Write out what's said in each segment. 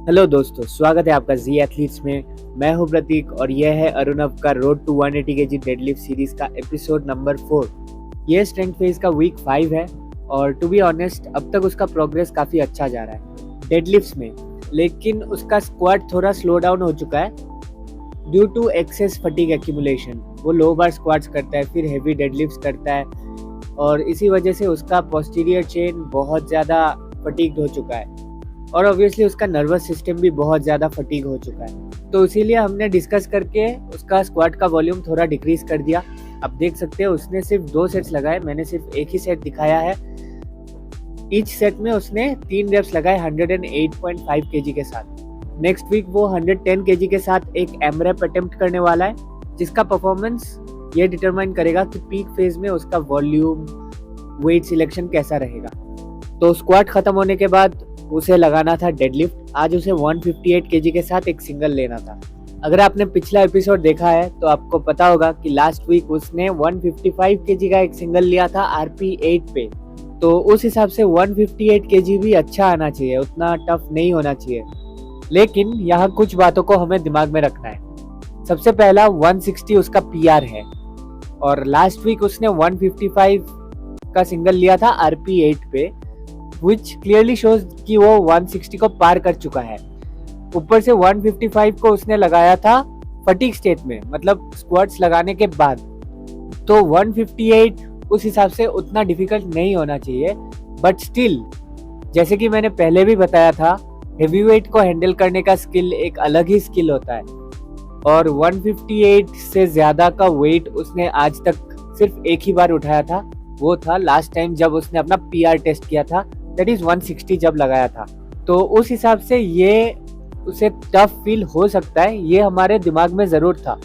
Hello दोस्तों, स्वागत है आपका जी एथलीट्स में। मैं हूं प्रतीक और यह है अरुणव का road to 180 KG deadlift series का एपिसोड नंबर 4। यह स्ट्रेंथ फेज का वीक 5 है और टू बी ऑनेस्ट अब तक उसका प्रोग्रेस काफ़ी अच्छा जा रहा है डेडलिफ्ट्स में। लेकिन उसका स्क्वाट थोड़ा स्लो डाउन हो चुका है due to excess fatigue accumulation. वो लो बार स्क्वाट्स करता है, फिर हेवी डेडलिफ्ट्स करता है और इसी वजह से उसका पोस्टीरियर चेन बहुत ज़्यादा फटीग्ड हो चुका है और ऑब्वियसली उसका नर्वस सिस्टम भी बहुत ज़्यादा फटीग हो चुका है। तो इसीलिए हमने डिस्कस करके उसका स्क्वाट का वॉल्यूम थोड़ा डिक्रीज कर दिया। अब देख सकते हो उसने सिर्फ 2 सेट्स लगाए, मैंने सिर्फ एक ही सेट दिखाया है। ईच सेट में उसने 3 रेप्स लगाए 108.5 केजी के साथ। नेक्स्ट वीक वो 110 केजी के साथ एक एमरेप अटेम्प्ट करने वाला है, जिसका परफॉर्मेंस ये डिटरमाइन करेगा कि पीक फेज में उसका वॉल्यूम वेट सिलेक्शन कैसा रहेगा। तो स्क्वाट खत्म होने के बाद उसे लगाना था डेडलिफ्ट। आज उसे 158 केजी के साथ एक सिंगल लेना था। अगर आपने पिछला एपिसोड देखा है तो आपको पता होगा कि लास्ट वीक उसने 155 केजी का एक सिंगल लिया था RP8 पे। तो उस हिसाब से 158 केजी भी अच्छा आना चाहिए, उतना टफ नहीं होना चाहिए। लेकिन यहाँ कुछ बातों को हमें दिमाग में रखना है। सबसे पहला 160 उसका PR है और लास्ट वीक उसने 155 का सिंगल लिया था RP8 पे, which clearly shows कि वो 160 को पार कर चुका है। ऊपर से 155 को उसने लगाया था फटीग स्टेट में, मतलब स्क्वाट्स लगाने के बाद। तो 158 उस हिसाब से उतना डिफिकल्ट नहीं होना चाहिए, बट स्टिल जैसे कि मैंने पहले भी बताया था, हेवी वेट को हैंडल करने का स्किल एक अलग ही स्किल होता है और 158 से ज़्यादा का वेट उसने आज तक सिर्फ एक ही बार उठाया था। वो था लास्ट टाइम जब उसने अपना PR टेस्ट किया था, दैट इज 160 जब लगाया था। तो उस हिसाब से ये उसे टफ फील हो सकता है, ये हमारे दिमाग में ज़रूर था।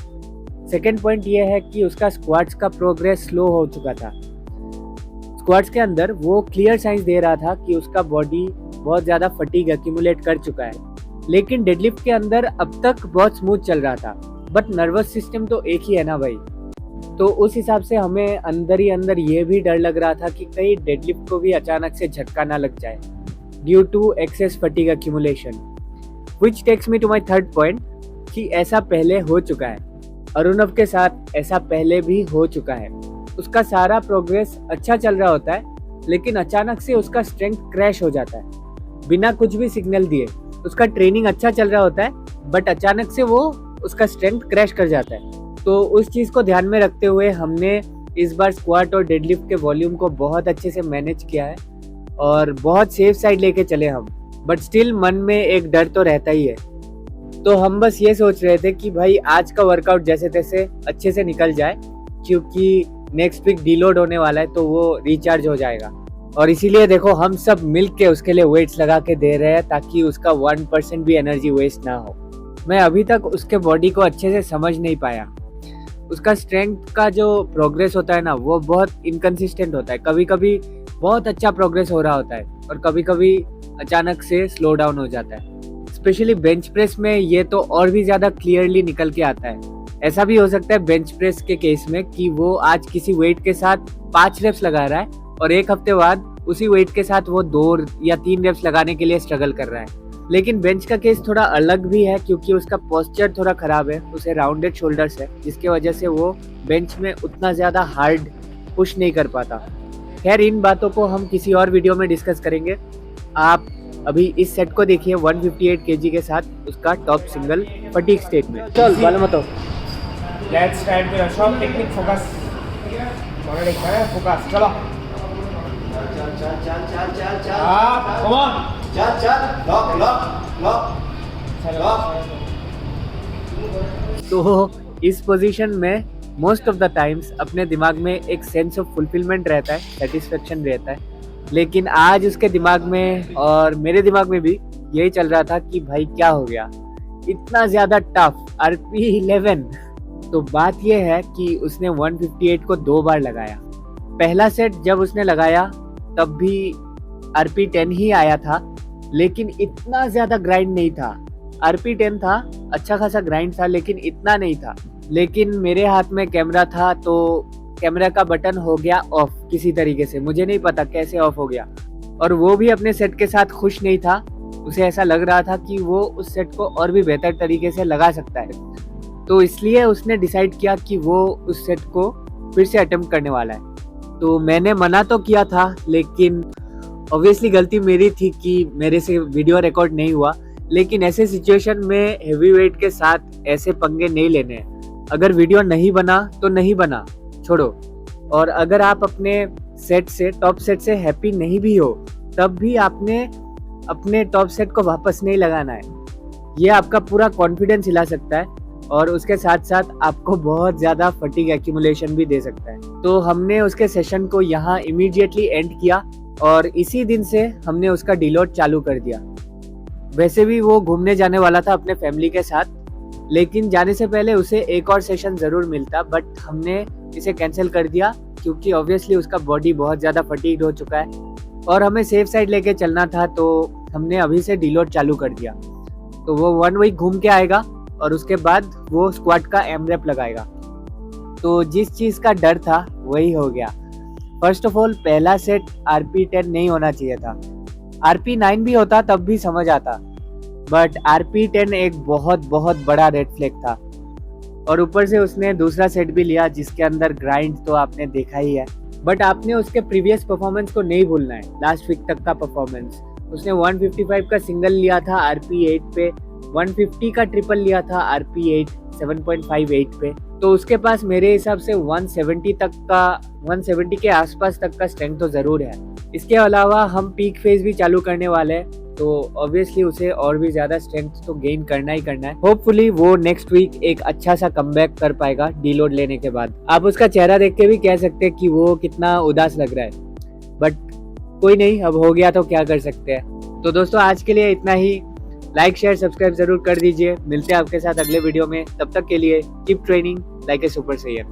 सेकेंड पॉइंट ये है कि उसका स्क्वाट्स का प्रोग्रेस स्लो हो चुका था। स्क्वाट्स के अंदर वो क्लियर साइंस दे रहा था कि उसका बॉडी बहुत ज़्यादा फटीग एक्यूमुलेट कर चुका है, लेकिन डेडलिफ्ट के अंदर अब तक बहुत स्मूथ चल रहा था। बट नर्वस सिस्टम तो एक ही है ना भाई, तो उस हिसाब से हमें अंदर ही अंदर ये भी डर लग रहा था कि कहीं डेडलिफ्ट को भी अचानक से झटका ना लग जाए due to excess fatigue accumulation. Which takes me to my third point कि ऐसा पहले हो चुका है, अरुणव के साथ ऐसा पहले भी हो चुका है। उसका सारा प्रोग्रेस अच्छा चल रहा होता है, लेकिन अचानक से उसका स्ट्रेंथ क्रैश हो जाता है बिना कुछ भी सिग्नल दिए। उसका ट्रेनिंग अच्छा चल रहा होता है, बट अचानक से वो उसका स्ट्रेंथ क्रैश कर जाता है। तो उस चीज़ को ध्यान में रखते हुए हमने इस बार स्क्वाट और डेडलिफ्ट के वॉल्यूम को बहुत अच्छे से मैनेज किया है और बहुत सेफ साइड लेके चले हम। बट स्टिल मन में एक डर तो रहता ही है। तो हम बस ये सोच रहे थे कि भाई आज का वर्कआउट जैसे तैसे अच्छे से निकल जाए, क्योंकि नेक्स्ट वीक डीलोड होने वाला है तो वो रिचार्ज हो जाएगा। और इसीलिए देखो हम सब मिल के उसके लिए वेट्स लगा के दे रहे हैं ताकि उसका 1% भी एनर्जी वेस्ट ना हो। मैं अभी तक उसके बॉडी को अच्छे से समझ नहीं पाया। उसका स्ट्रेंथ का जो प्रोग्रेस होता है ना, वो बहुत इनकंसिस्टेंट होता है। कभी कभी बहुत अच्छा प्रोग्रेस हो रहा होता है और कभी कभी अचानक से स्लो डाउन हो जाता है। स्पेशली बेंच प्रेस में ये तो और भी ज़्यादा क्लियरली निकल के आता है। ऐसा भी हो सकता है बेंच प्रेस के केस में कि वो आज किसी वेट के साथ 5 रेप्स लगा रहा है और एक हफ्ते बाद उसी वेट के साथ वो 2 या 3 रेप्स लगाने के लिए स्ट्रगल कर रहा है। लेकिन बेंच का केस थोड़ा अलग भी है, क्योंकि उसका पोस्चर थोड़ा ख़राब है, उसे राउंडेड शोल्डर्स है, जिसके वजह से वो बेंच में उतना ज़्यादा हार्ड पुश नहीं कर पाता। खैर इन बातों को हम किसी और वीडियो में डिस्कस करेंगे। आप अभी इस सेट को देखिए 158 केजी के साथ उसका टॉप सिंगल फटीग स्टेट में। चल वाले मत हो। Let's start with a short technique focus. Focus. चलो। Come on. तो इस पोजीशन में मोस्ट ऑफ द टाइम्स अपने दिमाग में एक सेंस ऑफ फुलफिलमेंट रहता है, सेटिस्फेक्शन रहता है। लेकिन आज उसके दिमाग में और मेरे दिमाग में भी यही चल रहा था कि भाई क्या हो गया, इतना ज़्यादा टफ RP11। तो बात यह है कि उसने 158 को 2 बार लगाया। पहला सेट जब उसने लगाया तब भी RP10 ही आया था, लेकिन इतना ज़्यादा ग्राइंड नहीं था। RP10 था, अच्छा खासा ग्राइंड था, लेकिन इतना नहीं था। लेकिन मेरे हाथ में कैमरा था तो कैमरा का बटन हो गया ऑफ किसी तरीके से, मुझे नहीं पता कैसे ऑफ हो गया। और वो भी अपने सेट के साथ खुश नहीं था उसे ऐसा लग रहा था कि वो उस सेट को और भी बेहतर तरीके से लगा सकता है। तो इसलिए उसने डिसाइड किया कि वो उस सेट को फिर से अटेम्प्ट करने वाला है। तो मैंने मना तो किया था, लेकिन ऑब्वियसली गलती मेरी थी कि मेरे से वीडियो रिकॉर्ड नहीं हुआ। लेकिन ऐसे सिचुएशन में हेवी वेट के साथ ऐसे पंगे नहीं लेने हैं। अगर वीडियो नहीं बना तो नहीं बना, छोड़ो। और अगर आप अपने सेट से, टॉप सेट से हैप्पी नहीं भी हो, तब भी आपने अपने टॉप सेट को वापस नहीं लगाना है। ये आपका पूरा कॉन्फिडेंस हिला सकता है और उसके साथ साथ आपको बहुत ज़्यादा फटीग एक्यूमुलेशन भी दे सकता है। तो हमने उसके सेशन को यहाँ इमीडिएटली एंड किया और इसी दिन से हमने उसका डिलोड चालू कर दिया। वैसे भी वो घूमने जाने वाला था अपने फैमिली के साथ, लेकिन जाने से पहले उसे एक और सेशन ज़रूर मिलता, बट हमने इसे कैंसिल कर दिया क्योंकि ऑब्वियसली उसका बॉडी बहुत ज़्यादा फटीग्ड हो चुका है और हमें सेफ साइड लेके चलना था। तो हमने अभी से डिलोड चालू कर दिया। तो वो 1 वीक घूम के आएगा और उसके बाद वो स्क्वाड का एमरेप लगाएगा। तो जिस चीज़ का डर था वही हो गया। फर्स्ट ऑफ ऑल, पहला सेट RP10 नहीं होना चाहिए था। RP9 भी होता तब भी समझ आता, बट RP10 एक बहुत बहुत बड़ा रेड फ्लैग था। और ऊपर से उसने दूसरा सेट भी लिया जिसके अंदर ग्राइंड तो आपने देखा ही है। बट आपने उसके प्रीवियस परफॉर्मेंस को नहीं भूलना है, लास्ट वीक तक का परफॉर्मेंस। उसने 155 का सिंगल लिया था RP8 पे, 150 का ट्रिपल लिया था RP8 7.58 पे। तो उसके पास मेरे हिसाब से 170 के आसपास तक का स्ट्रेंथ तो ज़रूर है। इसके अलावा हम पीक फेज भी चालू करने वाले हैं, तो ऑब्वियसली उसे और भी ज़्यादा स्ट्रेंथ तो गेन करना ही करना है। होपफुली वो नेक्स्ट वीक एक अच्छा सा कमबैक कर पाएगा डीलोड लेने के बाद। आप उसका चेहरा देख के भी कह सकते हैं कि वो कितना उदास लग रहा है, बट कोई नहीं, अब हो गया तो क्या कर सकते हैं। तो दोस्तों, आज के लिए इतना ही। लाइक शेयर सब्सक्राइब जरूर कर दीजिए। मिलते हैं आपके साथ अगले वीडियो में। तब तक के लिए keep training like a super Syed.